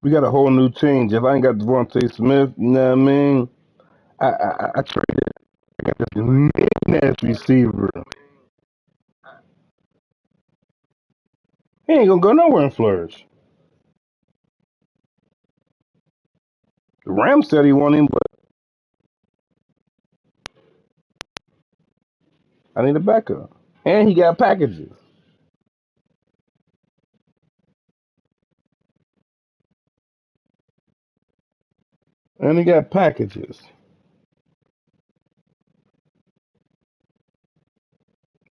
We got a whole new team. If I ain't got Devontae Smith, you know what I mean? I traded. I got this ass receiver. He ain't gonna go nowhere in Flourish. The Rams said he wanted him, but I need a backup. And he got packages. And he got packages.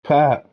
Pat.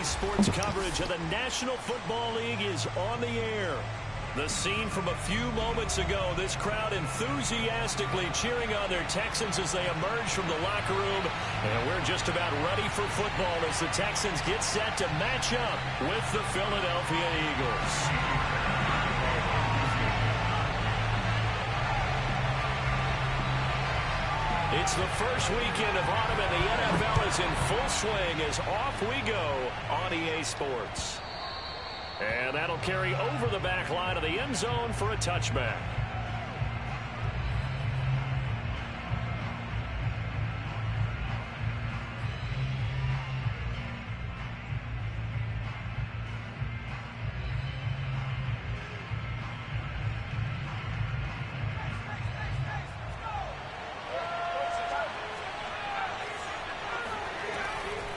Sports coverage of the National Football League is on the air. The scene from a few moments ago, this crowd enthusiastically cheering on their Texans as they emerge from the locker room. And we're just about ready for football as the Texans get set to match up with the Philadelphia Eagles. It's the first weekend of autumn and the NFL is in full swing as off we go on EA Sports. And that'll carry over the back line of the end zone for a touchback.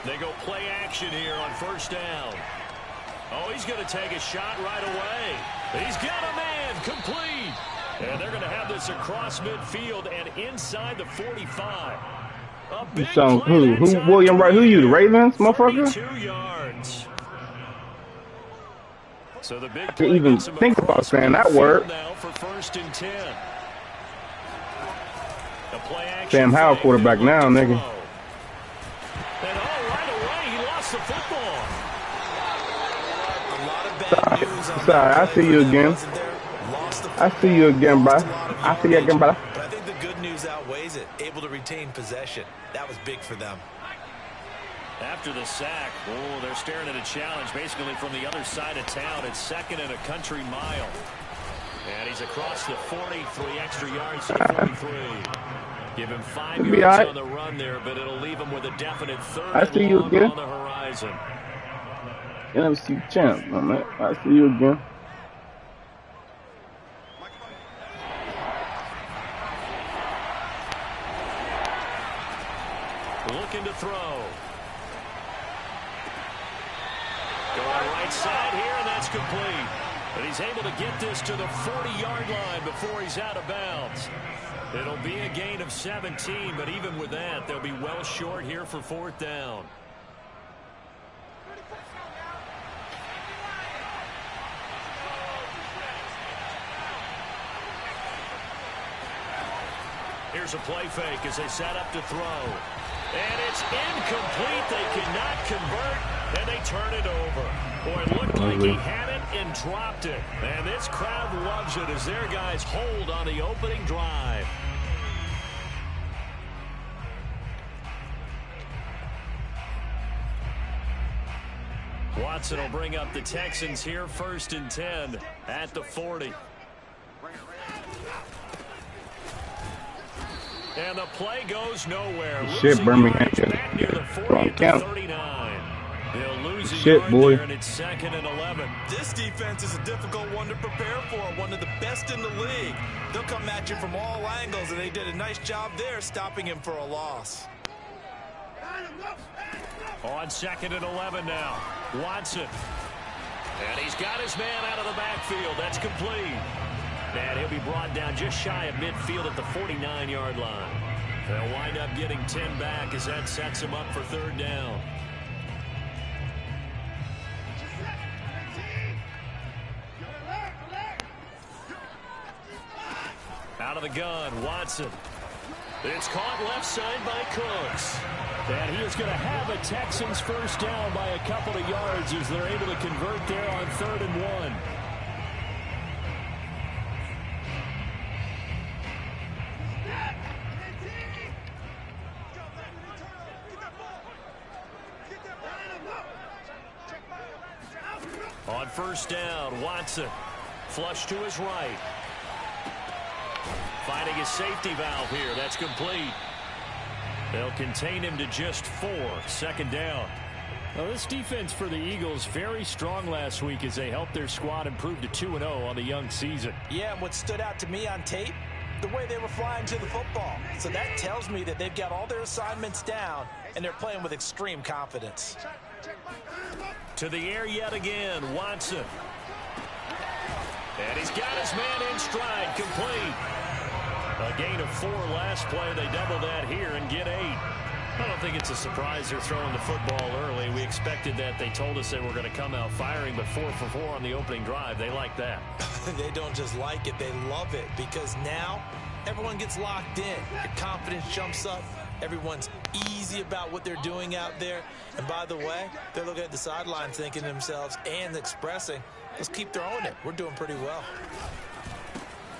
They go play action here on first down. Oh, he's going to take a shot right away. He's got a man complete. And they're going to have this across midfield and inside the 45. A big Who William Wright? Who you, the Ravens, motherfucker? 32 yards. So the big play even think about saying that word. Now for first and 10. A play action Sam Howell quarterback now, nigga. And right away, he lost the football. A lot of bad news on Sorry, I see you again. I see you again, bro. I see you again, bro. But I think the good news outweighs it. Able to retain possession. That was big for them. After the sack, they're staring at a challenge basically from the other side of town. It's 2nd and a country mile. And he's across the 40, 3 extra yards to the 43. Give him 5 yards on the run there, but it'll leave him with a definite 3rd and long on the horizon. NFC champ, man. I see you again. Looking to throw. Going right side here, and that's complete. But he's able to get this to the 40-yard line before he's out of bounds. It'll be a gain of 17, but even with that, they'll be well short here for 4th down. Here's a play fake as they set up to throw. And it's incomplete. They cannot convert, and they turn it over. Boy, it looked like he had it and dropped it. And this crowd loves it as their guys hold on the opening drive. Watson will bring up the Texans here 1st and 10 at the 40. And the play goes nowhere. Shit, Birmingham. Back near the 40 to 39. They'll lose a shit, yard boy. there, and it's 2nd and 11. This defense is a difficult one to prepare for. One of the best in the league. They'll come at you from all angles, and they did a nice job there stopping him for a loss. On 2nd and 11 now. Watson. And he's got his man out of the backfield. That's complete. And he'll be brought down just shy of midfield at the 49-yard line. They'll wind up getting 10 back as that sets him up for 3rd down. Out of the gun, Watson. It's caught left side by Cooks. And he is going to have a Texans 1st down by a couple of yards as they're able to convert there on 3rd and 1. On 1st down, Watson. Flush to his right. Finding his safety valve here. That's complete. They'll contain him to just 4. 2nd down. Well, this defense for the Eagles very strong last week as they helped their squad improve to 2-0 on the young season. Yeah, and what stood out to me on tape, the way they were flying to the football. So that tells me that they've got all their assignments down, and they're playing with extreme confidence. To the air yet again, Watson. And he's got his man in stride, complete. A gain of 4 last play. They double that here and get 8. I don't think it's a surprise they're throwing the football early. We expected that. They told us they were going to come out firing, but 4 for 4 on the opening drive. They like that. They don't just like it, they love it, because now everyone gets locked in. Your confidence jumps up. Everyone's easy about what they're doing out there. And by the way, they're looking at the sidelines thinking to themselves and expressing, let's keep throwing it. We're doing pretty well.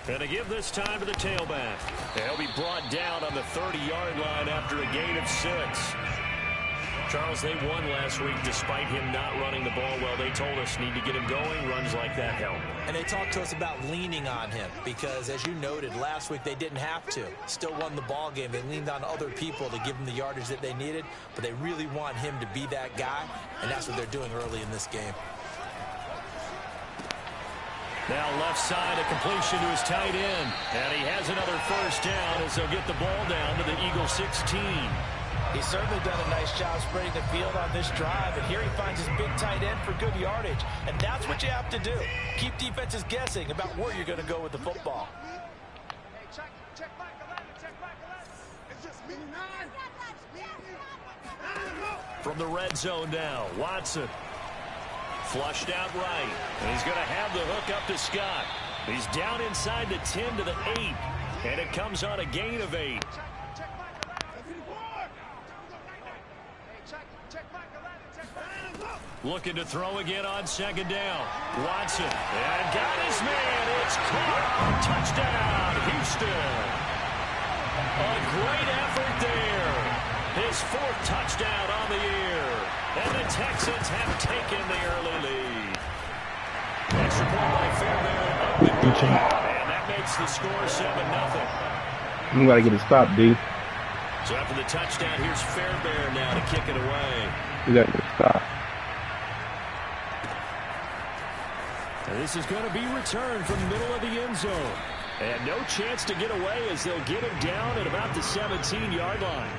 And to give this time to the tailback. He'll be brought down on the 30-yard line after a gain of 6. Charles, they won last week despite him not running the ball well. They told us need to get him going. Runs like that help. And they talked to us about leaning on him because, as you noted, last week they didn't have to. Still won the ball game. They leaned on other people to give them the yardage that they needed, but they really want him to be that guy, and that's what they're doing early in this game. Now left side, a completion to his tight end. And he has another 1st down as they'll get the ball down to the Eagles 16. He's certainly done a nice job spreading the field on this drive. And here he finds his big tight end for good yardage. And that's what you have to do. Keep defenses guessing about where you're going to go with the football. From the red zone now, Watson. Flushed out right. And he's going to have the hook up to Scott. He's down inside the 10 to the 8. And it comes on a gain of 8. Looking to throw again on second down. Watson. And got his man. It's caught. Touchdown, Houston. A great effort there. His 4th touchdown on the year. And the Texans have taken the early lead. Extra point by Fairbairn. And that makes the score 7-0. You gotta get it stopped, D. So after the touchdown, here's Fairbairn now to kick it away. You gotta get it stopped. And this is going to be returned from the middle of the end zone. And no chance to get away as they'll get him down at about the 17-yard line.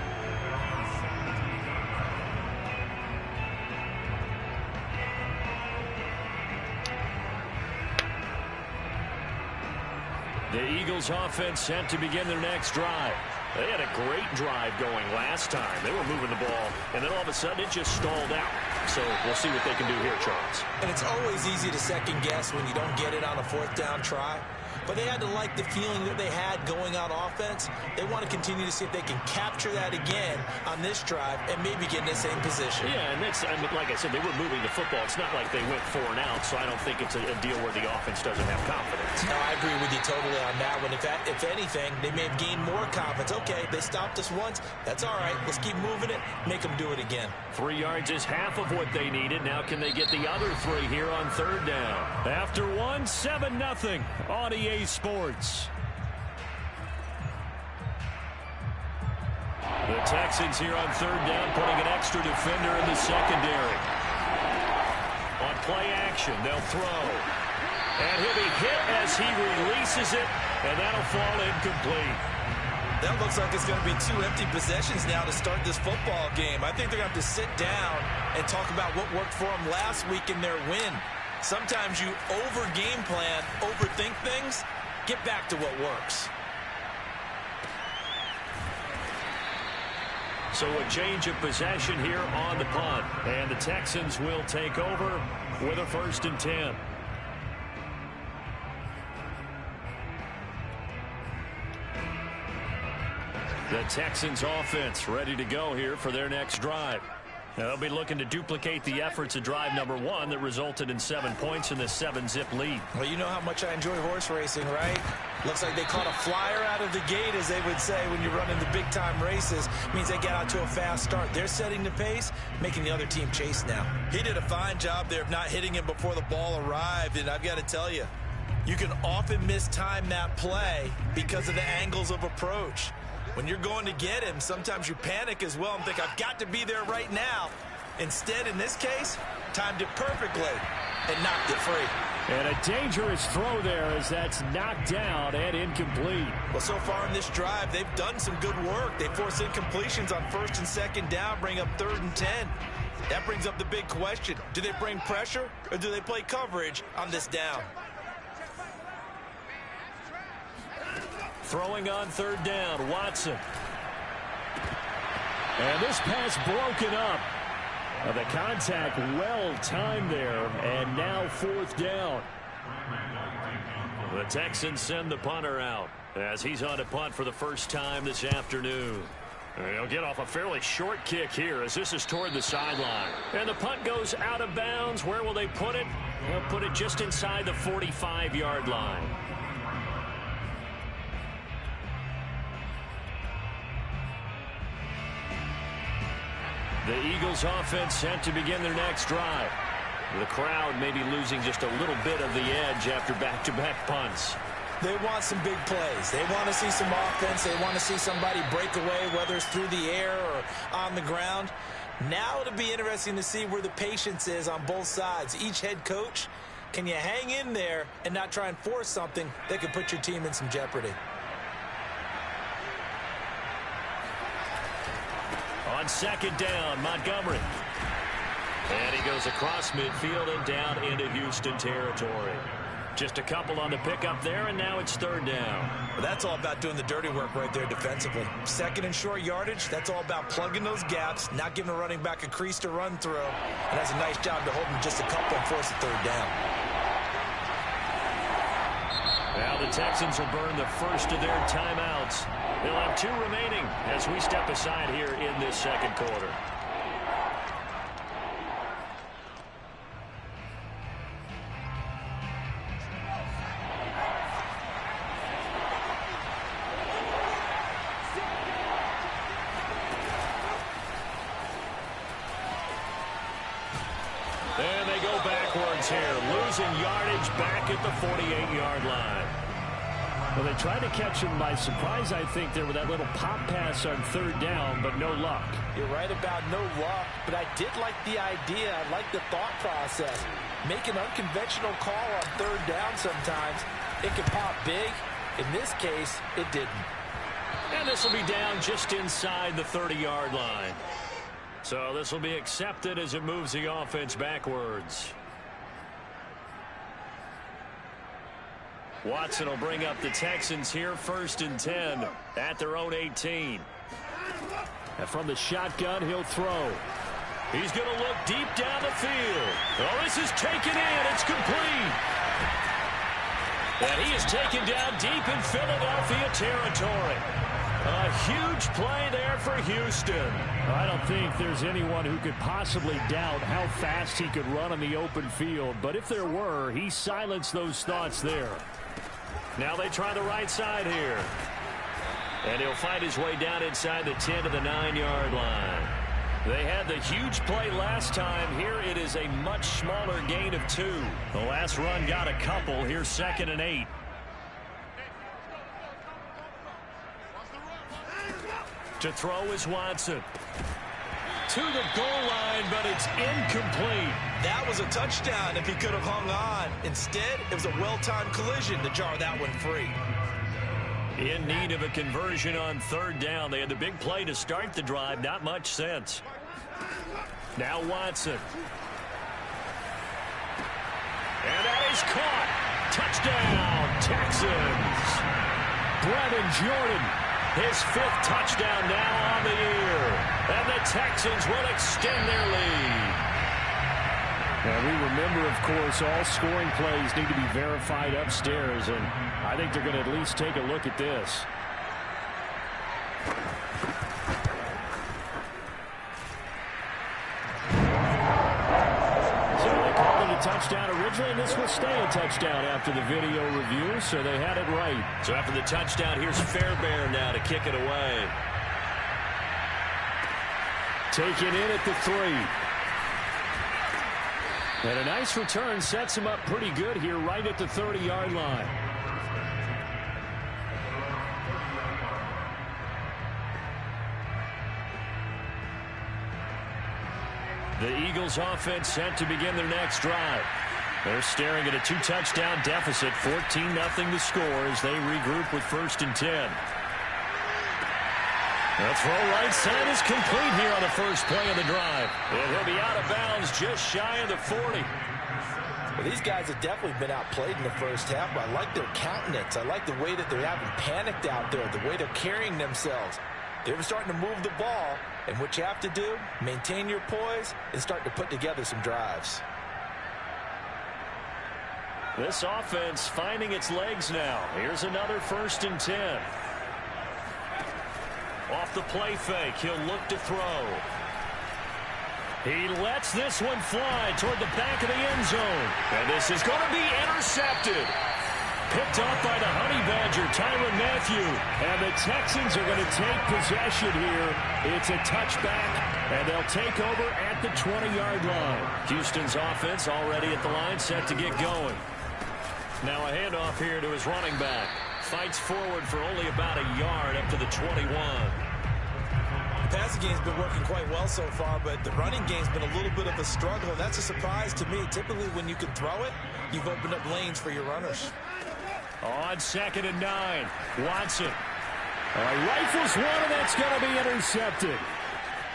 The Eagles offense set to begin their next drive. They had a great drive going last time. They were moving the ball, and then all of a sudden it just stalled out. So we'll see what they can do here, Charles. And it's always easy to second guess when you don't get it on a 4th down try. But they had to like the feeling that they had going on offense. They want to continue to see if they can capture that again on this drive and maybe get in the same position. Yeah, and that's, I mean, like I said, they were moving the football. It's not like they went 4 and out, so I don't think it's a deal where the offense doesn't have confidence. No, I agree with you totally on that one. If anything, they may have gained more confidence. Okay, they stopped us once. That's all right. Let's keep moving it. Make them do it again. 3 yards is half of what they needed. Now can they get the other 3 here on 3rd down? After 1, 7-0 on EA Sports. The Texans here on 3rd down, putting an extra defender in the secondary. On play action, they'll throw. And he'll be hit as he releases it, and that'll fall incomplete. That looks like it's going to be 2 empty possessions now to start this football game. I think they're going to have to sit down and talk about what worked for them last week in their win. Sometimes you over-game plan, overthink things. Get back to what works. So a change of possession here on the punt. And the Texans will take over with a 1st and 10. The Texans offense ready to go here for their next drive. Now they'll be looking to duplicate the efforts of drive number 1 that resulted in 7 points in this 7-zip lead. Well, you know how much I enjoy horse racing, right? Looks like they caught a flyer out of the gate, as they would say when you're running the big-time races. Means they get out to a fast start. They're setting the pace, making the other team chase now. He did a fine job there of not hitting him before the ball arrived, and I've got to tell you, you can often mistime that play because of the angles of approach. When you're going to get him, sometimes you panic as well and think, I've got to be there right now. Instead, in this case, timed it perfectly and knocked it free. And a dangerous throw there as that's knocked down and incomplete. Well, so far in this drive, they've done some good work. They force incompletions on 1st and 2nd down, bring up 3rd and 10. That brings up the big question. Do they bring pressure or do they play coverage on this down? Throwing on 3rd down, Watson. And this pass broken up. The contact well timed there, and now 4th down. The Texans send the punter out as he's on to punt for the first time this afternoon. He'll get off a fairly short kick here as this is toward the sideline. And the punt goes out of bounds. Where will they put it? They'll put it just inside the 45-yard line. The Eagles offense set to begin their next drive. The crowd may be losing just a little bit of the edge after back-to-back punts. They want some big plays. They want to see some offense. They want to see somebody break away, whether it's through the air or on the ground. Now it'll be interesting to see where the patience is on both sides. Each head coach, can you hang in there and not try and force something that could put your team in some jeopardy? On 2nd down, Montgomery. And he goes across midfield and down into Houston territory. Just a couple on the pickup there, and now it's 3rd down. Well, that's all about doing the dirty work right there defensively. 2nd and short yardage, that's all about plugging those gaps, not giving a running back a crease to run through. And that's a nice job to hold him just a couple and force a 3rd down. Now the Texans will burn the first of their timeouts. They'll have 2 remaining as we step aside here in this second quarter. And they go backwards here, losing yardage back at the 48-yard line. Well, they tried to catch him by surprise, I think, there with that little pop pass on 3rd down, but no luck. You're right about no luck, but I did like the idea. I like the thought process. Make an unconventional call on 3rd down sometimes. It can pop big. In this case, it didn't. And this will be down just inside the 30-yard line. So this will be accepted as it moves the offense backwards. Watson will bring up the Texans here 1st and 10 at their own 18. And from the shotgun, he'll throw. He's going to look deep down the field. Oh, this is taken in. It's complete. And he is taken down deep in Philadelphia territory. A huge play there for Houston. I don't think there's anyone who could possibly doubt how fast he could run on the open field. But if there were, he silenced those thoughts there. Now they try the right side here. And he'll fight his way down inside the 10 to the 9-yard line. They had the huge play last time. Here it is a much smaller gain of 2. The last run got a couple. Here's 2nd and 8. To throw is Watson. To the goal line, but it's incomplete. That was a touchdown if he could have hung on. Instead, it was a well-timed collision to jar that one free. In need of a conversion on 3rd down. They had the big play to start the drive. Not much sense. Now Watson. And that is caught. Touchdown, Texans. Brevin Jordan. His 5th touchdown now on the year. And the Texans will extend their lead. And we remember, of course, all scoring plays need to be verified upstairs, and I think they're going to at least take a look at this. So they called it a touchdown originally, and this will stay a touchdown after the video review, so they had it right. So after the touchdown, here's Fairbairn now to kick it away. Taken in at the 3. And a nice return sets him up pretty good here right at the 30-yard line. The Eagles offense set to begin their next drive. They're staring at a 2-touchdown deficit, 14-0 the score as they regroup with 1st and 10. The throw right side is complete here on the first play of the drive. And he'll be out of bounds just shy of the 40. Well, these guys have definitely been outplayed in the first half. I like their countenance. I like the way that they haven't panicked out there, the way they're carrying themselves. They're starting to move the ball, and what you have to do, maintain your poise and start to put together some drives. This offense finding its legs now. Here's another 1st and 10. Off the play fake, he'll look to throw. He lets this one fly toward the back of the end zone. And this is going to be intercepted. Picked off by the Honey Badger, Tyrann Mathieu. And the Texans are going to take possession here. It's a touchback, and they'll take over at the 20-yard line. Houston's offense already at the line, set to get going. Now a handoff here to his running back. Fights forward for only about a yard up to the 21. The passing game's been working quite well so far, but the running game's been a little bit of a struggle. That's a surprise to me. Typically, when you can throw it, you've opened up lanes for your runners. On 2nd and 9, Watson. Rifles one, and that's going to be intercepted.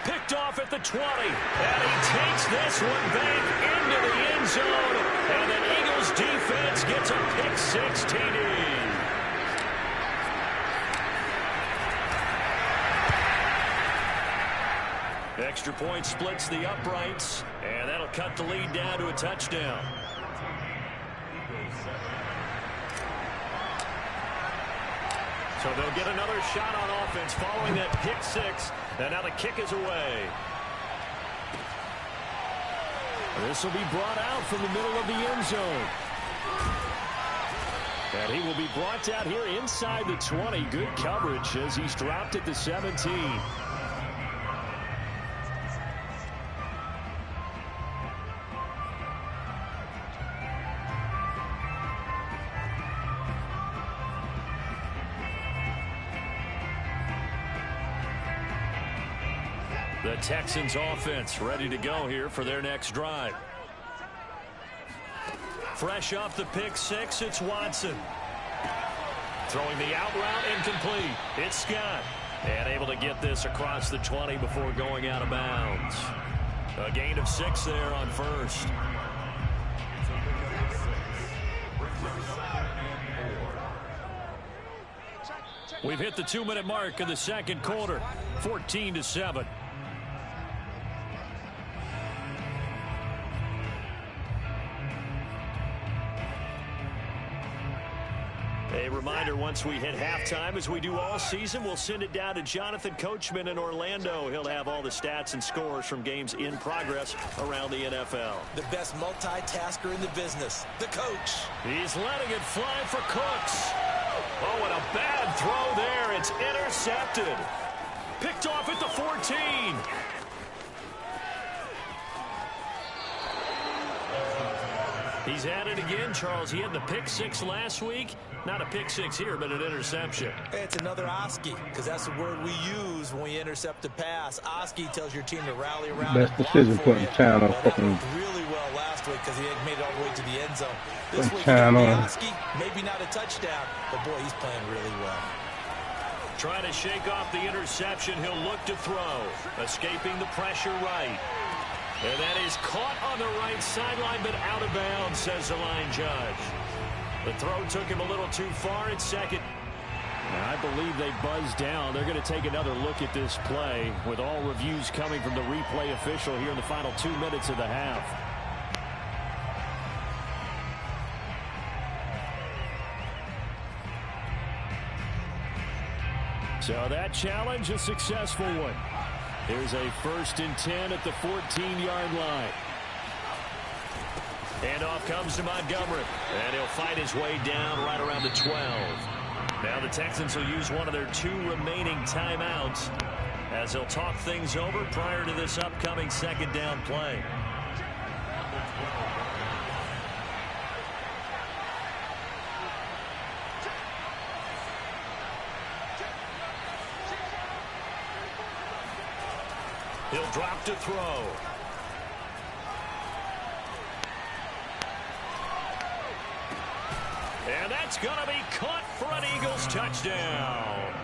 Picked off at the 20, and he takes this one back into the end zone, and the Eagles defense gets a pick-6 TD. Extra point splits the uprights, and that'll cut the lead down to a touchdown. So they'll get another shot on offense following that pick six. And now the kick is away. This will be brought out from the middle of the end zone. And he will be brought out here inside the 20. Good coverage as he's dropped at the 17. The Texans offense ready to go here for their next drive. Fresh off the pick six, it's Watson. Throwing the out route, incomplete. It's Scott. And able to get this across the 20 before going out of bounds. A gain of 6 there on first. We've hit the 2-minute mark in the second quarter. 14-7. A reminder, once we hit halftime, as we do all season, we'll send it down to Jonathan Coachman in Orlando. He'll have all the stats and scores from games in progress around the NFL. The best multitasker in the business, the coach. He's letting it fly for Cooks. Oh, and a bad throw there. It's intercepted. Picked off at the 14. He's at it again, Charles. He had the pick six last week. Not a pick six here, but an interception. It's another Oski, because that's the word we use when we intercept a pass. Oski tells your team to rally around. Best decision putting time on. That worked really well last week because he had made it all the way to the end zone. This week, Oski, maybe not a touchdown, but boy, he's playing really well. Trying to shake off the interception. He'll look to throw. Escaping the pressure right. And that is caught on the right sideline, but out of bounds, says the line judge. The throw took him a little too far at second. I believe they buzzed down. They're going to take another look at this play with all reviews coming from the replay official here in the final 2 minutes of the half. So that challenge, a successful one. Here's a 1st and 10 at the 14-yard line. And off comes to Montgomery. And he'll fight his way down right around the 12. Now the Texans will use one of their 2 remaining timeouts as they'll talk things over prior to this upcoming 2nd down play. He'll drop to throw. And that's going to be caught for an Eagles touchdown.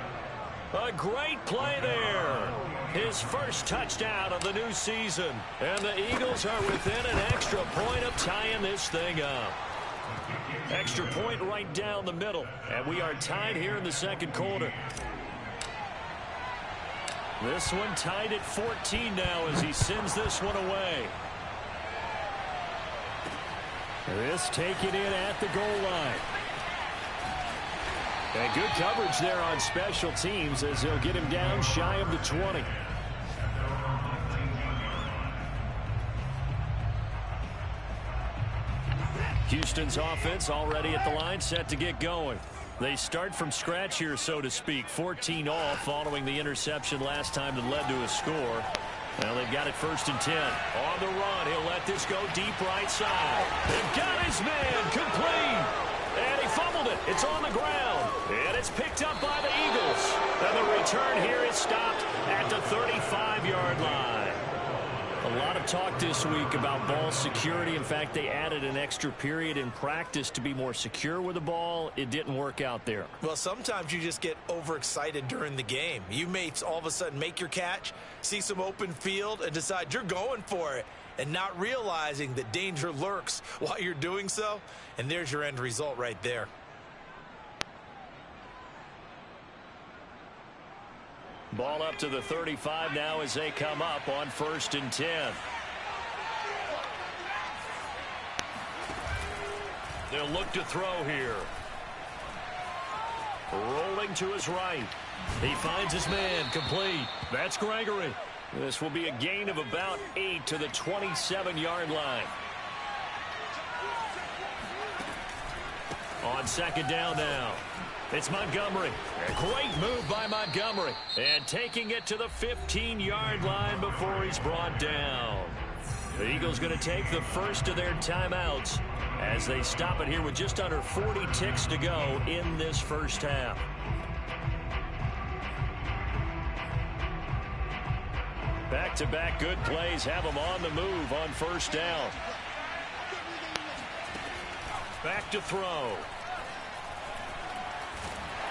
A great play there. His first touchdown of the new season. And the Eagles are within an extra point of tying this thing up. Extra point right down the middle. And we are tied here in the second quarter. This one tied at 14 now as he sends this one away. This taken in at the goal line. And good coverage there on special teams as they'll get him down shy of the 20. Houston's offense already at the line, set to get going. They start from scratch here, so to speak. 14 all following the interception last time that led to a score. Well, they've got it 1st and 10. On the run, he'll let this go deep right side. They've got his man complete. And he fumbled it. It's on the ground. And it's picked up by the Eagles. And the return here is stopped at the 35-yard line. A lot of talk this week about ball security. In fact, they added an extra period in practice to be more secure with the ball. It didn't work out there. Well, sometimes you just get overexcited during the game. You may all of a sudden make your catch, see some open field, and decide you're going for it, and not realizing that danger lurks while you're doing so. And there's your end result right there. Ball up to the 35 now as they come up on 1st and 10. They'll look to throw here. Rolling to his right. He finds his man, complete. That's Gregory. This will be a gain of about 8 to the 27-yard line. On second down now. It's Montgomery. A great move by Montgomery. And taking it to the 15-yard line before he's brought down. The Eagles going to take the first of their timeouts as they stop it here with just under 40 ticks to go in this first half. Back-to-back good plays have them on the move on first down. Back to throw.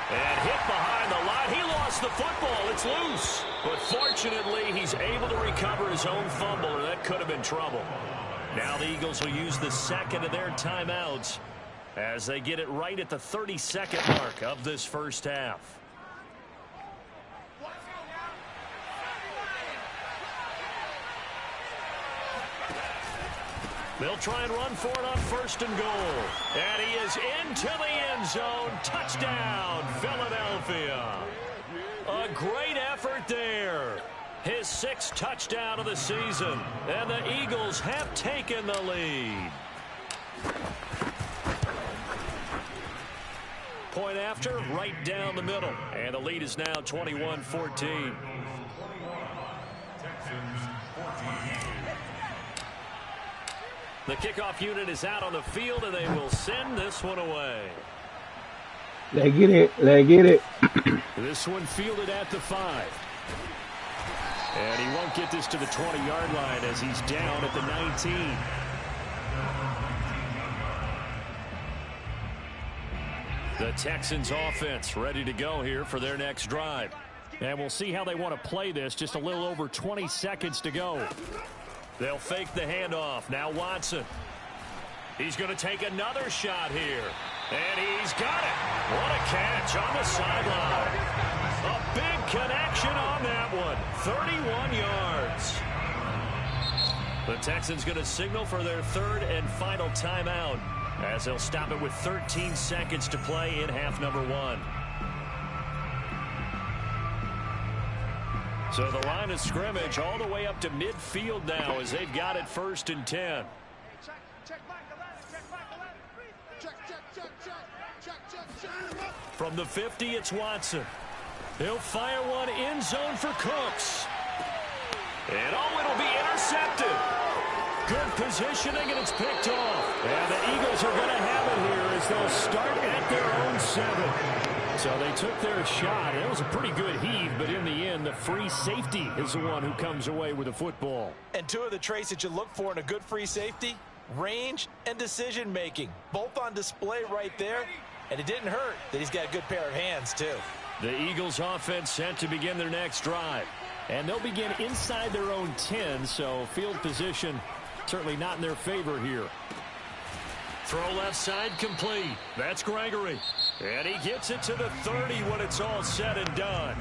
And hit behind the line. He lost the football. It's loose. But fortunately, he's able to recover his own fumble, or that could have been trouble. Now the Eagles will use the second of their timeouts as they get it right at the 30-second mark of this first half. They'll try and run for it on first and goal. And he is into the end zone. Touchdown, Philadelphia. A great effort there. His 6th touchdown of the season. And the Eagles have taken the lead. Point after, right down the middle. And the lead is now 21-14. The kickoff unit is out on the field, and they will send this one away. Let's get it. Let's get it. This one fielded at the 5. And he won't get this to the 20-yard line as he's down at the 19. The Texans offense ready to go here for their next drive. And we'll see how they want to play this. Just a little over 20 seconds to go. They'll fake the handoff. Now Watson. He's going to take another shot here. And he's got it. What a catch on the sideline. A big connection on that one. 31 yards. The Texans going to signal for their third and final timeout as they'll stop it with 13 seconds to play in half number 1. So the line of scrimmage all the way up to midfield now as they've got it first and 10. From the 50, it's Watson. He'll fire one end zone for Cooks. And oh, it'll be intercepted. Good positioning, and it's picked off. And the Eagles are going to have it here as they'll start at their own 7. So they took their shot. It was a pretty good heave, but in the end, the free safety is the one who comes away with the football. And 2 of the traits that you look for in a good free safety, range and decision-making, both on display right there. And it didn't hurt that he's got a good pair of hands, too. The Eagles offense set to begin their next drive. And they'll begin inside their own 10, so field position certainly not in their favor here. Throw left side complete. That's Gregory. And he gets it to the 30 when it's all said and done.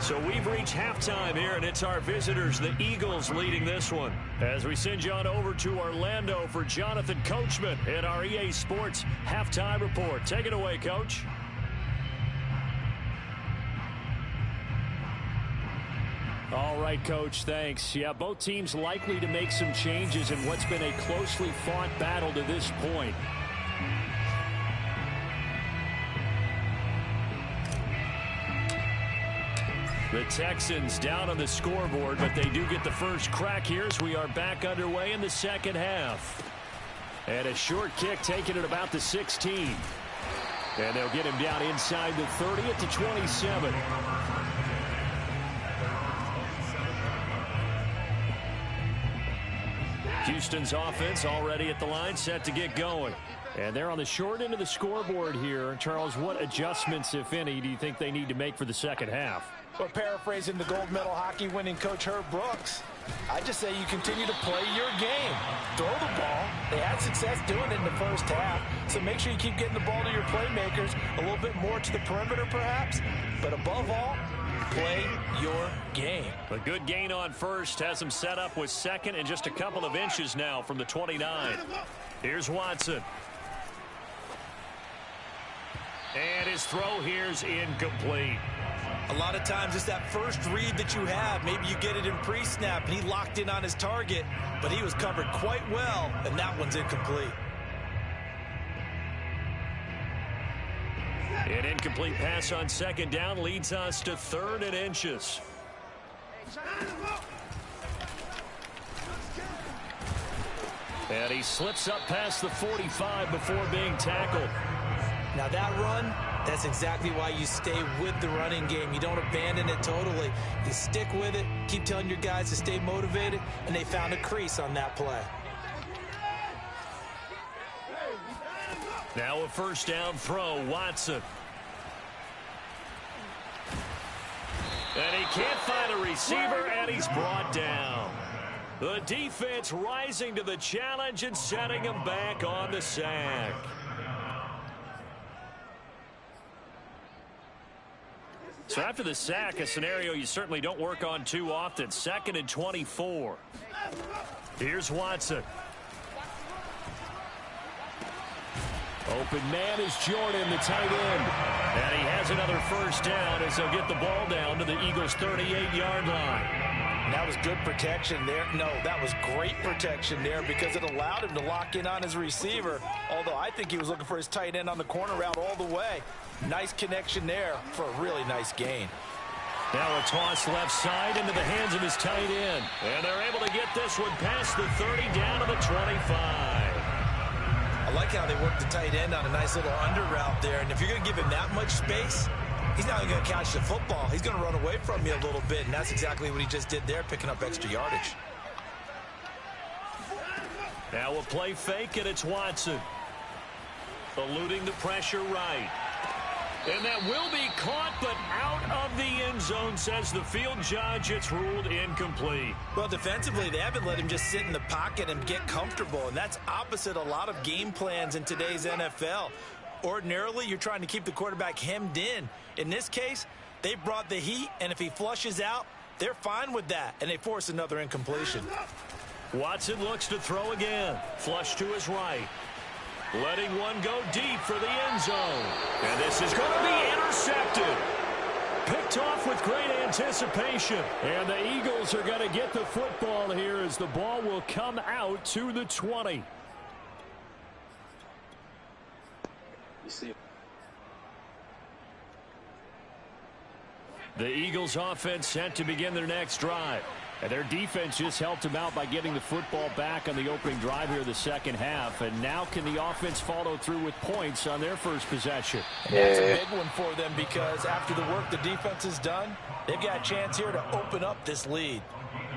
So we've reached halftime here, and it's our visitors, the Eagles, leading this one. As we send you on over to Orlando for Jonathan Coachman at our EA Sports Halftime Report. Take it away, Coach. All right, Coach, thanks. Yeah, both teams likely to make some changes in what's been a closely fought battle to this point. The Texans down on the scoreboard, but they do get the first crack here as we are back underway in the second half. And a short kick taken at about the 16. And they'll get him down inside the 30 at the 27. Houston's offense already at the line, set to get going. And they're on the short end of the scoreboard here. Charles, what adjustments, if any, do you think they need to make for the second half? Well, paraphrasing the gold medal hockey winning coach Herb Brooks, I just say you continue to play your game. Throw the ball. They had success doing it in the first half, so make sure you keep getting the ball to your playmakers, a little bit more to the perimeter perhaps, but above all, play your game. A good gain on first has him set up with second and just a couple of inches now from the 29. Here's Watson. And his throw here's incomplete. A lot of times it's that first read that you have. Maybe you get it in pre-snap, and he locked in on his target, but he was covered quite well, and that one's incomplete. An incomplete pass on second down leads us to 3rd and inches. And he slips up past the 45 before being tackled. Now that run, that's exactly why you stay with the running game. You don't abandon it totally. You stick with it, keep telling your guys to stay motivated, and they found a crease on that play. Now a first down throw, Watson. And he can't find a receiver, and he's brought down. The defense rising to the challenge and setting him back on the sack. So after the sack, a scenario you certainly don't work on too often. 2nd and 24. Here's Watson. Open man is Jordan, the tight end. And he has another first down as he'll get the ball down to the Eagles' 38-yard line. That was good protection there. No, that was great protection there because it allowed him to lock in on his receiver, although I think he was looking for his tight end on the corner route all the way. Nice connection there for a really nice gain. Now a toss left side into the hands of his tight end. And they're able to get this one past the 30 down to the 25. I like how they work the tight end on a nice little under route there. And if you're going to give him that much space, he's not going to catch the football. He's going to run away from you a little bit, and that's exactly what he just did there, picking up extra yardage. Now a play fake, and it's Watson. Eluding the pressure right. And that will be caught, but out of the end zone, says the field judge. It's ruled incomplete. Well, defensively, they haven't let him just sit in the pocket and get comfortable, and that's opposite a lot of game plans in today's NFL. Ordinarily, you're trying to keep the quarterback hemmed in. In this case, they brought the heat, and if he flushes out, they're fine with that, and they force another incompletion. Watson looks to throw again. Flush to his right. Letting one go deep for the end zone. And this is going to be intercepted. Picked off with great anticipation. And the Eagles are going to get the football here as the ball will come out to the 20. You see. The Eagles offense set to begin their next drive. And their defense just helped them out by getting the football back on the opening drive here in the second half. And now can the offense follow through with points on their first possession? And that's a big one for them because after the work the defense has done, they've got a chance here to open up this lead.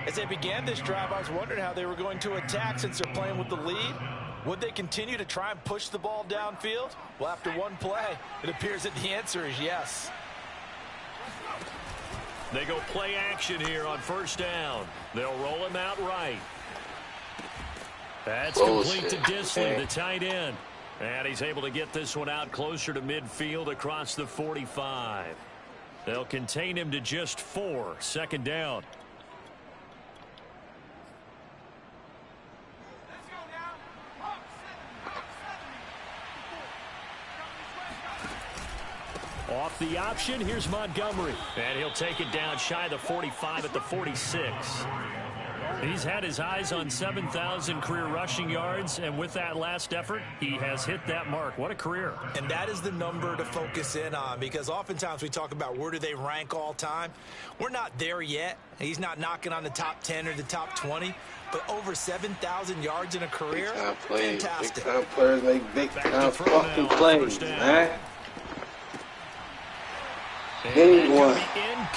As they began this drive, I was wondering how they were going to attack since they're playing with the lead. Would they continue to try and push the ball downfield? Well, after one play, it appears that the answer is yes. They go play action here on first down. They'll roll him out right. That's complete to Disley, the tight end. And he's able to get this one out closer to midfield across the 45. They'll contain him to just 4. Second down. Off the option, here's Montgomery. And he'll take it down shy of the 45 at the 46. He's had his eyes on 7,000 career rushing yards, and with that last effort, he has hit that mark. What a career. And that is the number to focus in on because oftentimes we talk about where do they rank all time. We're not there yet. He's not knocking on the top 10 or the top 20, but over 7,000 yards in a career, fantastic. Big time players make big time fucking plays, man. Big one,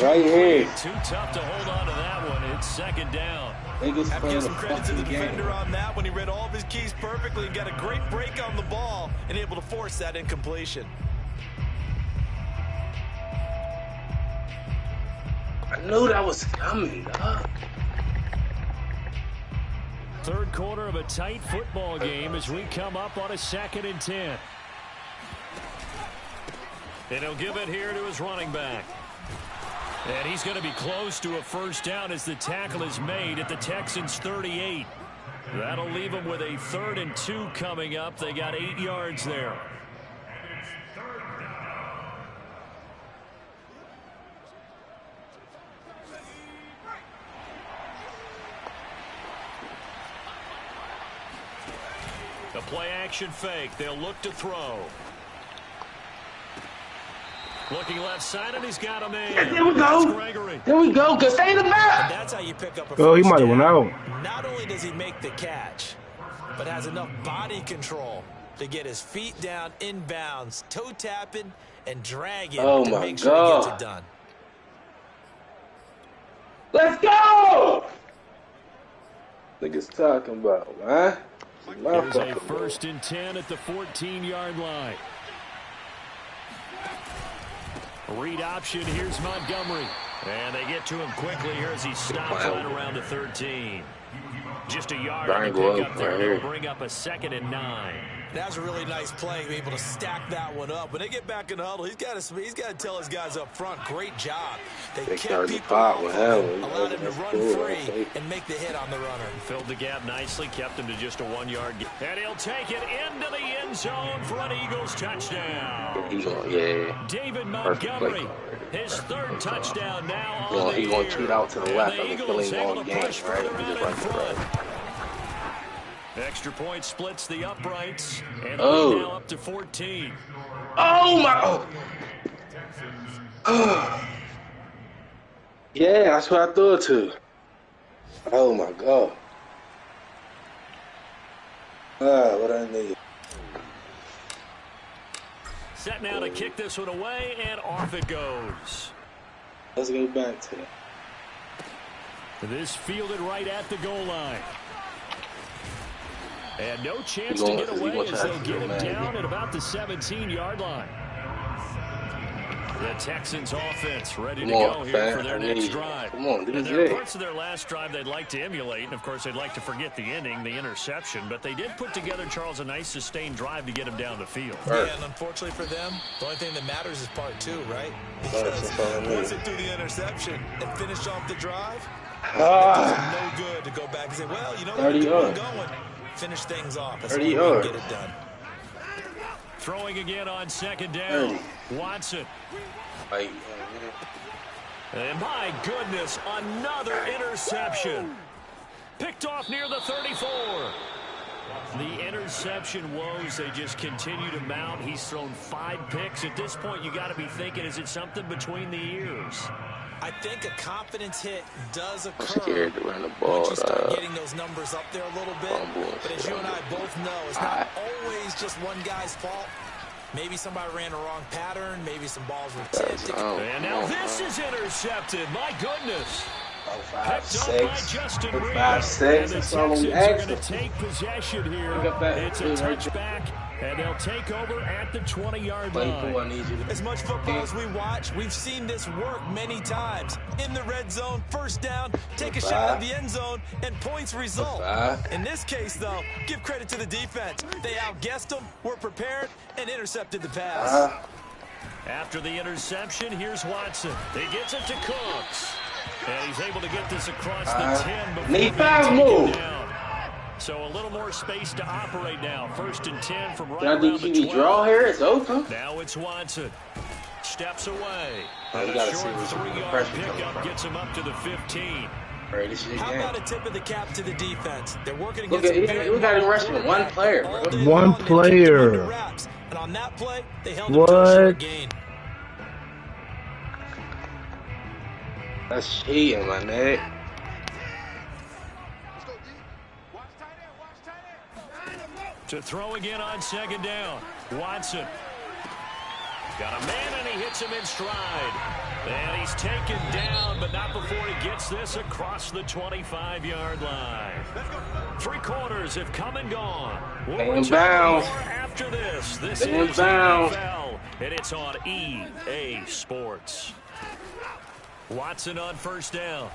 right here. Too tough to hold on to that one. It's second down. I give some credit to the defender on that when he read all of his keys perfectly and got a great break on the ball and able to force that incompletion. I knew that was coming, dog. Third quarter of a tight football game as we come up on a 2nd and 10. And he'll give it here to his running back. And he's going to be close to a first down as the tackle is made at the Texans' 38. That'll leave them with a 3rd and 2 coming up. They got 8 yards there. A play action fake. They'll look to throw. Looking left side, and he's got a man. Yeah, there we go. There we go. Good stay in the back. And that's how you pick up a Oh, he first might have went down. out. Not only does he make the catch, but has enough body control to get his feet down inbounds, toe tapping, and dragging to make sure he gets it done. Let's go! Niggas talking about, man. Here's a 1st and 10 at the 14-yard line. Read option. Here's Montgomery. And they get to him quickly here as he stops right around the 13. Just a yard on the pickup there. They'll bring up a 2nd and 9. That's a really nice play to be able to stack that one up. When they get back in the huddle, he's got to tell his guys up front, great job. They kept people off of him, allowed him to run free and make the hit on the runner. Filled the gap nicely, kept him to just a 1-yard gap. And he'll take it into the end zone for an Eagles touchdown. David Montgomery, his 3rd touchdown now on the year. He's going to cheat out to the left. The Eagles able to push further out in front. Extra point splits the uprights, and now up to 14. Oh, my. Oh. Yeah, that's what I thought, too. Oh, my God. What I need. Set now to kick this one away, and off it goes. Let's go back to it. This fielded right at the goal line. And no chance to get away as they'll get him down at about the 17-yard line. The Texans offense ready to go here for their next drive. Come on, and there are parts of their last drive they'd like to emulate, and of course they'd like to forget the ending, the interception, but they did put together, Charles, a nice sustained drive to get him down the field. Yeah, and unfortunately for them, the only thing that matters is part 2, right? Because once it threw the interception and finished off the drive, it does them no good to go back and say, well, you know what, we're going. Finish things off. That's when we can get it done. Throwing again on 2nd down. Watson. And my goodness, another interception. Picked off near the 34. The interception woes, they just continue to mount. He's thrown 5 picks. At this point, you got to be thinking, is it something between the ears? I think a confidence hit does occur. I'm scared to run the ball. Once you start getting those numbers up there a little bit. But as you and I both know, it's not always just one guy's fault. Maybe somebody ran a wrong pattern. Maybe some balls were tipped. And now this is intercepted. My goodness. 5-6. Picked up by Justin Reed. 5-6. And the Texans are going to take possession here. It's a touchback. And they'll take over at the 20-yard line. As much football as we watch, we've seen this work many times. In the red zone, 1st down, take a shot at the end zone, and points result. In this case, though, give credit to the defense. They outguessed them, were prepared, and intercepted the pass. After the interception, here's Watson. He gets it to Cooks. And he's able to get this across the 10 before being taken down. So a little more space to operate now. 1st and 10 from right around the 12. Draw here? It's open. Now it's Watson. Steps away. And a short 3-yard pickup gets him up to the 15. How about a tip of the cap to the defense? They're working against we got him rushing one player, bro. One player. And on that play, they held him to a short gain. That's cheating, my nigga. To throw again on 2nd down. Watson. Got a man, and he hits him in stride. And he's taken down, but not before he gets this across the 25-yard line. 3 quarters have come and gone. We'll return after this. This is NFL, and it's on EA Sports. Watson on 1st down.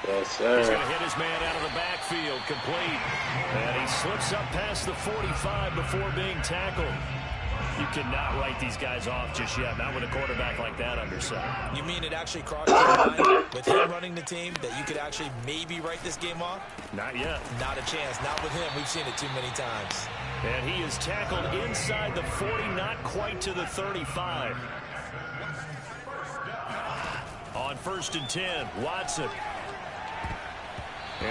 Yes, sir. He's going to hit his man out of the backfield, complete. And he slips up past the 45 before being tackled. You cannot write these guys off just yet, not with a quarterback like that under center. You mean it actually crossed your mind with him running the team that you could actually maybe write this game off? Not yet. Not a chance. Not with him. We've seen it too many times. And he is tackled inside the 40, not quite to the 35. On 1st and 10, Watson.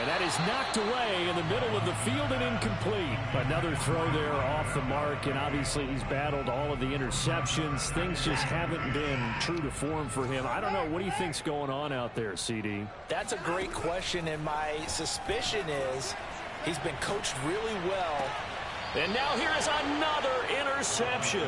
And that is knocked away in the middle of the field and incomplete. Another throw there off the mark, and obviously he's battled all of the interceptions. Things just haven't been true to form for him. I don't know. What do you think's going on out there, CD? That's a great question, and my suspicion is he's been coached really well. And now here is another interception.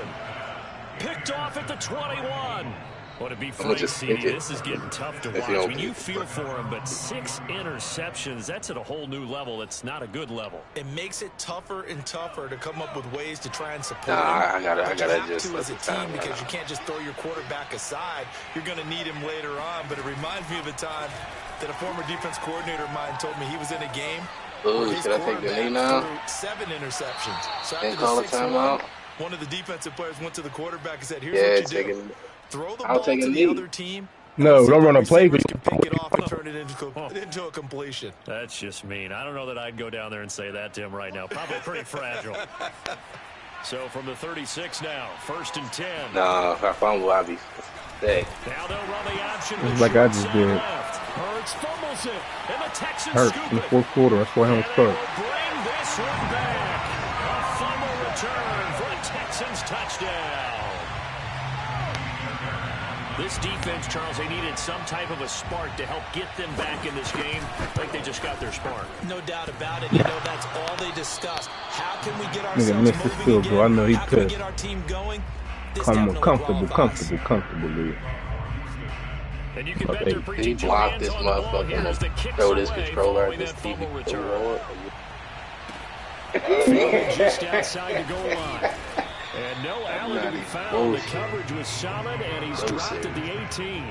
Picked off at the 21. Well, to be frank, CD, this is getting tough to watch. I mean, you feel for him, but 6 interceptions, that's at a whole new level. It's not a good level. It makes it tougher and tougher to come up with ways to try and support him. I gotta as a team, because you can't just throw your quarterback aside. You're going to need him later on, but it reminds me of a time that a former defense coordinator of mine told me he was in a game. Ooh, should I take the knee now? 7 interceptions. So and call a timeout? One of the defensive players went to the quarterback and said, here's what you do. Throw the ball to the other team. No, don't run a play. Can pick it off and turn it into a completion. That's just mean. I don't know that I'd go down there and say that to him right now. Probably pretty fragile. So from the 36 now, 1st and 10. No, I found Bobby. Hey. Now they'll run the option. It's like I just did. Hurts fumbles it, and the Texans Hurts in the 4th quarter. That's why I'm start. Bring this one back. A fumble return for a Texans touchdown. This defense, Charles, they needed some type of a spark to help get them back in this game. I think they just got their spark. No doubt about it. You know, that's all they discussed. How can we get ourselves moving field goal. I know he How can we get our team going? Comfortably. And you can bet they're he blocked this motherfucker and throw this controller at this TV. Just outside the goal line. And no Allen to be found. The coverage was solid, and he's dropped at the 18.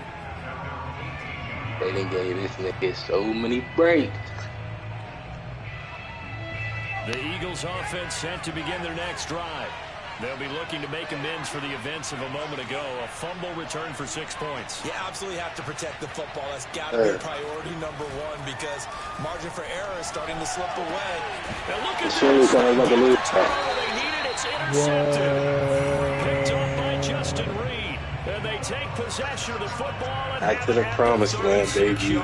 They done gave this nigga so many breaks. The Eagles offense set to begin their next drive. They'll be looking to make amends for the events of a moment ago. A fumble return for 6 points. You absolutely have to protect the football. That's got to be priority number 1, because margin for error is starting to slip away. And look at this. They needed it. It's intercepted. Picked up by Justin Reed. And they take possession of the football. Back to the promised land, baby.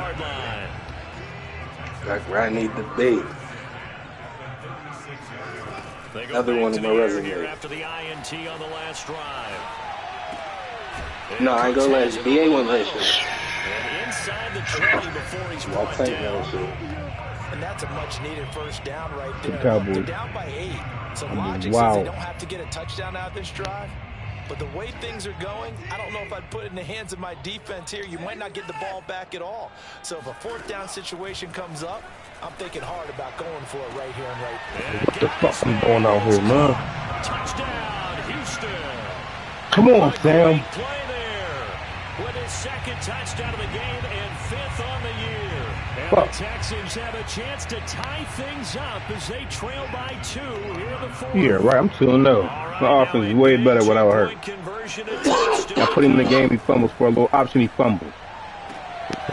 Back where I need to be. Another one in my resume. After the INT on the last drive. No, I ain't gonna let you. BA won't let you. And inside the 20 before he's brought down. And that's a much-needed first down right there. Cowboys. They're down by 8. So logic says they don't have to get a touchdown out of this drive. But the way things are going, I don't know if I'd put it in the hands of my defense here. You might not get the ball back at all. So if a 4th down situation comes up, I'm thinking hard about going for it right here and right there. What the fuck is going on here, man? Touchdown, Houston. Come on, Sam. Play there with his 2nd touchdown of the game and 5th on the year. And the Texans have a chance to tie things up as they trail by 2 here in the 4th. Yeah, right. I'm 2-0. My offense is way better without hurt. I put him in the game. He fumbles for a little option. He fumbles.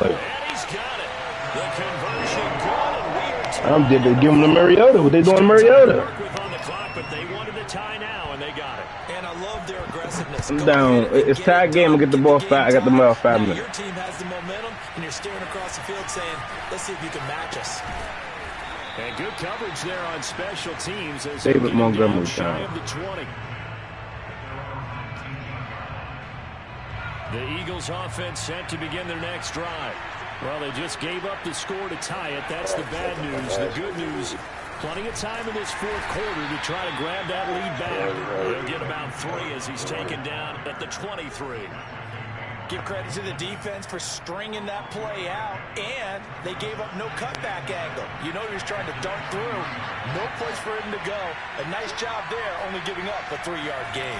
And he's got it. The conversion good, and we are I'm did they give him to Mariota? What they doing to Mariota? on the clock, but they wanted to tie now, and they got it. And I love their aggressiveness. I'm down. It's tied game. I get the ball 5. I got the ball 5 minutes. Your team has the momentum, and you're staring across the field saying, let's see if you can match us. And good coverage there on special teams as David Montgomery shy of the 20. The Eagles offense set to begin their next drive. Well, they just gave up the score to tie it. That's the bad news. The good news, plenty of time in this 4th quarter to try to grab that lead back. They'll get about 3 as he's taken down at the 23. Give credit to the defense for stringing that play out, and they gave up no cutback angle. You know he was trying to dart through. No place for him to go. A nice job there, only giving up a 3-yard gain.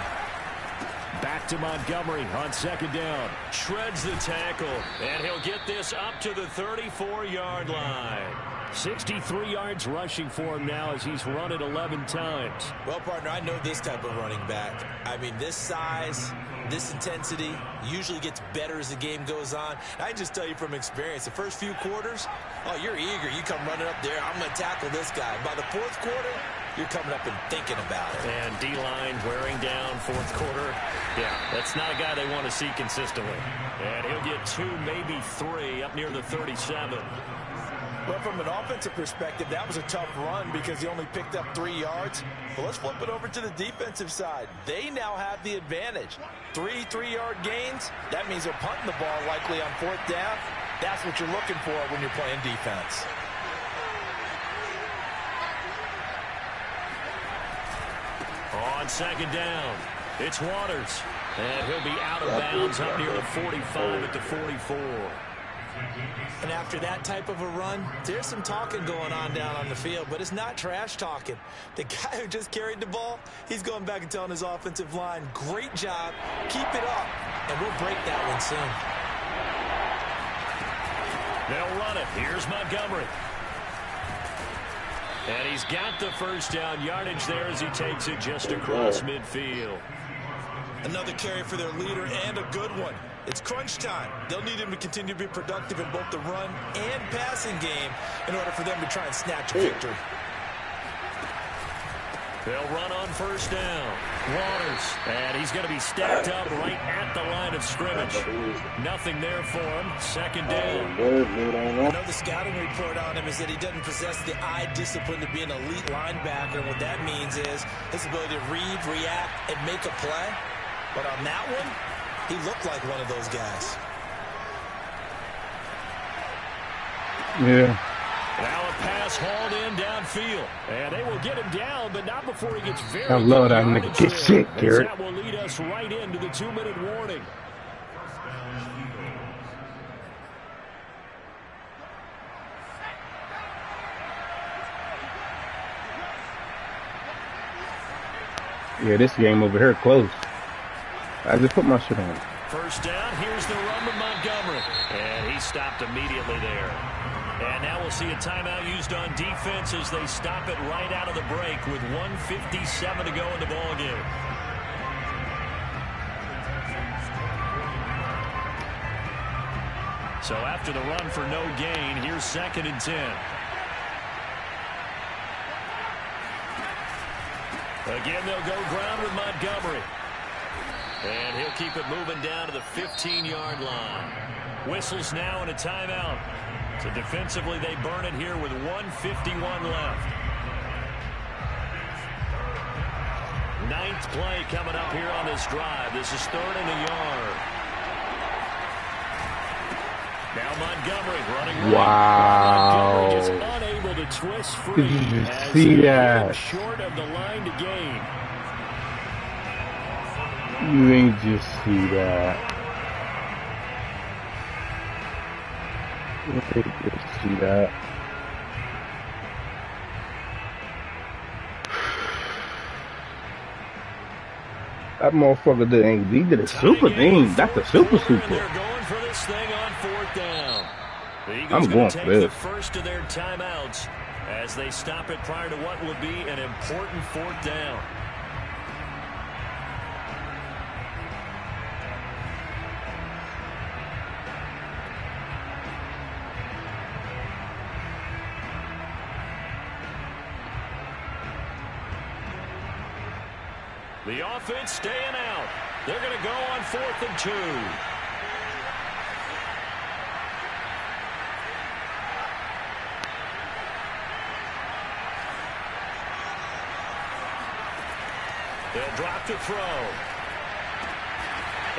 Back to Montgomery on 2nd down. Shreds the tackle, and he'll get this up to the 34-yard line. 63 yards rushing for him now as he's run it 11 times. Well, partner, I know this type of running back. I mean, this size, this intensity usually gets better as the game goes on. I just tell you from experience, the first few quarters, oh, you're eager. You come running up there, I'm going to tackle this guy. By the 4th quarter, you're coming up and thinking about it. And D-line wearing down 4th quarter. Yeah, that's not a guy they want to see consistently. And he'll get 2, maybe 3 up near the 37. Well, from an offensive perspective, that was a tough run because he only picked up 3 yards. But let's flip it over to the defensive side. They now have the advantage. 3 3-yard gains. That means they're punting the ball likely on 4th down. That's what you're looking for when you're playing defense. On 2nd down, it's Waters. And he'll be out of bounds up near the 45 at the 44. And after that type of a run, there's some talking going on down on the field, but it's not trash talking. The guy who just carried the ball, he's going back and telling his offensive line, great job, keep it up, and we'll break that one soon. They'll run it. Here's Montgomery. And he's got the first down yardage there as he takes it just across midfield. Another carry for their leader and a good one. It's crunch time. They'll need him to continue to be productive in both the run and passing game in order for them to try and snatch a victory. They'll run on first down. Waters. And he's going to be stacked up right at the line of scrimmage. Nothing there for him. 2nd down. I know the scouting report on him is that he doesn't possess the eye discipline to be an elite linebacker. And what that means is his ability to read, react, and make a play. But on that one, he looked like one of those guys. Yeah. Now a pass hauled in downfield. And they will get him down, but not before he gets very I love that nigga. Get shit, Garrett. That will lead us right into the 2-minute warning. Yeah, this game over here close. I just put my shit on. First down, here's the run with Montgomery. And he stopped immediately there. And now we'll see a timeout used on defense as they stop it right out of the break with 1:57 to go in the ballgame. So after the run for no gain, here's 2nd and 10. Again, they'll go ground with Montgomery. And he'll keep it moving down to the 15-yard line. Whistles now and a timeout. So defensively, they burn it here with 1:51 left. 9th play coming up here on this drive. This is 3rd and a yard. Now Montgomery running right. Wow. Montgomery just unable to twist free. Did you as see he that? is short of the line to gain. You ain't just see that. You ain't just see that. That motherfucker did a super thing. That's a super. They're going for this thing on 4th down. The Eagles I'm going take for this. the first of their timeouts as they stop it prior to what would be an important 4th down. The offense staying out. They're going to go on 4th and 2. They'll drop to throw.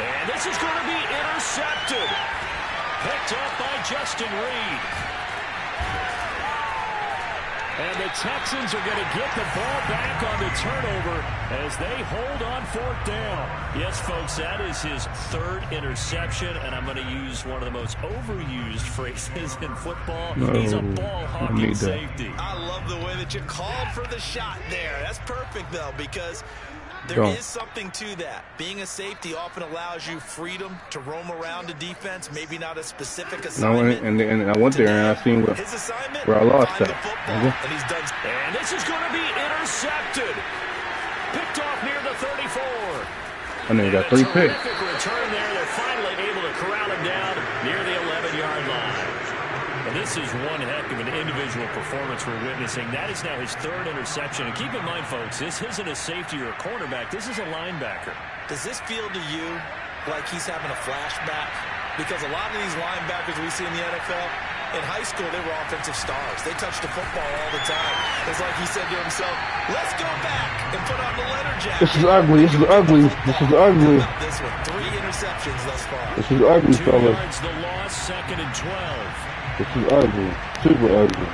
And this is going to be intercepted. Picked up by Justin Reed. And the Texans are going to get the ball back on the turnover as they hold on 4th down. Yes, folks, that is his 3rd interception, and I'm going to use one of the most overused phrases in football. He's a ball-hawking safety. I love the way that you called for the shot there. That's perfect, though, because there is something to that. Being a safety often allows you freedom to roam around the defense, maybe not a specific assignment. And I went there and I seen where I lost that. And he's done. And this is going to be intercepted. Picked off near the 34. And they got 3 picks. Terrific return there. They're finally able to corral him down near the 11-yard line. And this is one heck of an individual performance we're witnessing. That is now his 3rd interception. And keep in mind, folks, this isn't a safety or a cornerback. This is a linebacker. Does this feel to you like he's having a flashback? Because a lot of these linebackers we see in the NFL, In high school, they were offensive stars. They touched the football all the time. It's like he said to himself, let's go back and put on the letter jacket. This is ugly. This is ugly. This is ugly. This one, 3 interceptions thus far. This is ugly, 2 fellas. yards the loss, 2nd and 12. This is ugly. Super ugly.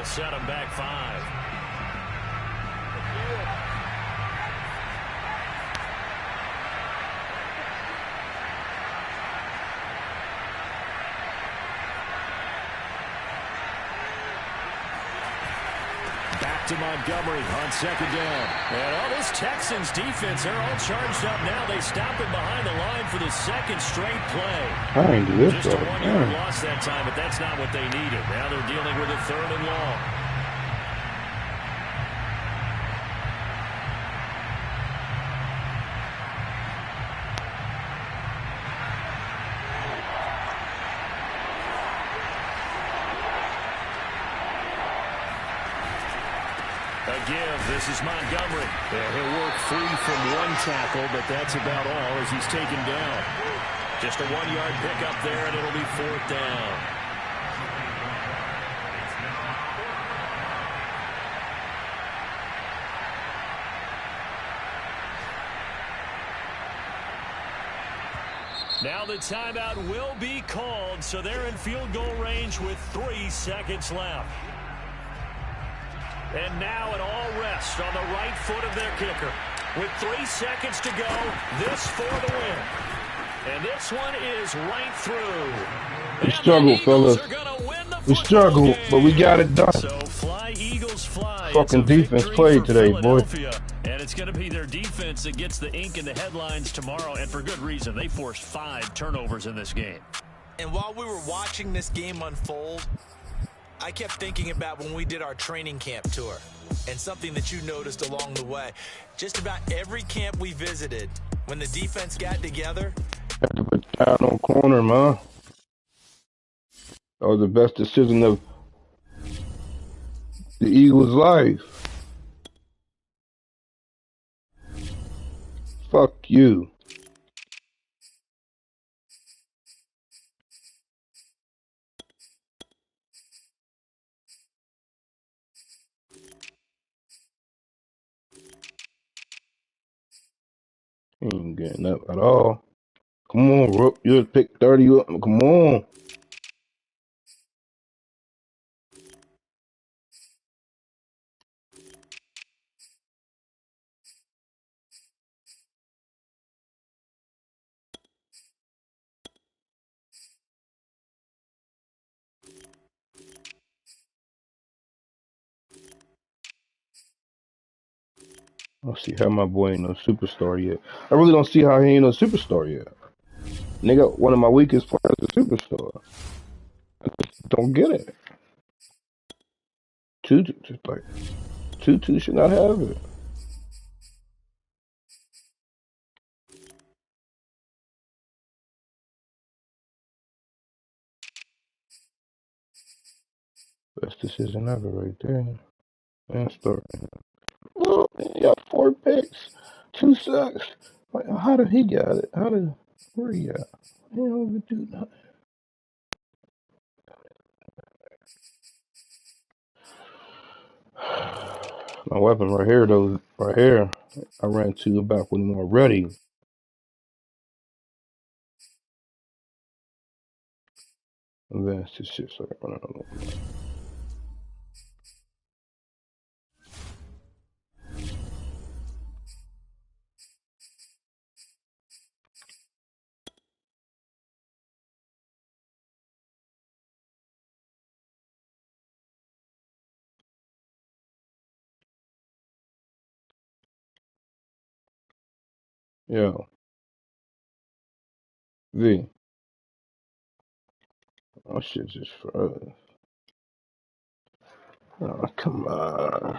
Set him back 5. Back to Montgomery on 2nd down. And all this Texans defense, they're all charged up now. They stop him behind the line for the 2nd straight play. I ain't do this Just a though. 1-yard loss that time, but that's not what they needed. Now they're dealing with a 3rd and long. A give. This is Montgomery. Yeah, he'll work free from one tackle, but that's about all as he's taken down. Just a 1-yard pickup there, and it'll be 4th down. Now the timeout will be called, so they're in field goal range with 3 seconds left. And now an all-rest on the right foot of their kicker. With 3 seconds to go, this for the win. And this one is right through. We struggled, fellas. We struggled, but we got it done. So fly, Eagles, fly. Fucking defense played today, boy. And it's going to be their defense that gets the ink in the headlines tomorrow, and for good reason. They forced 5 turnovers in this game. And while we were watching this game unfold, I kept thinking about when we did our training camp tour and something that you noticed along the way. Just about every camp we visited, when the defense got together, Had to put down on corner, man. That was the best decision of the Eagles' life. Fuck you. He ain't getting up at all. Come on, Rook. You'll pick 30 up. Come on. I don't see how my boy ain't no superstar yet. I really don't see how he ain't no superstar yet. Nigga, one of my weakest players is a superstar. I just don't get it. Tutu, just like, Tutu should not have it. Best decision ever right there. And start. Well, he got 4 picks, 2 sacks. Like, how did he got it? Where he at? He don't even do nothing. My weapon right here, though, right here. I ran 2 back with him already. Advance this shit so I can run it along. Yo, V. Oh shit just froze. Oh, come on.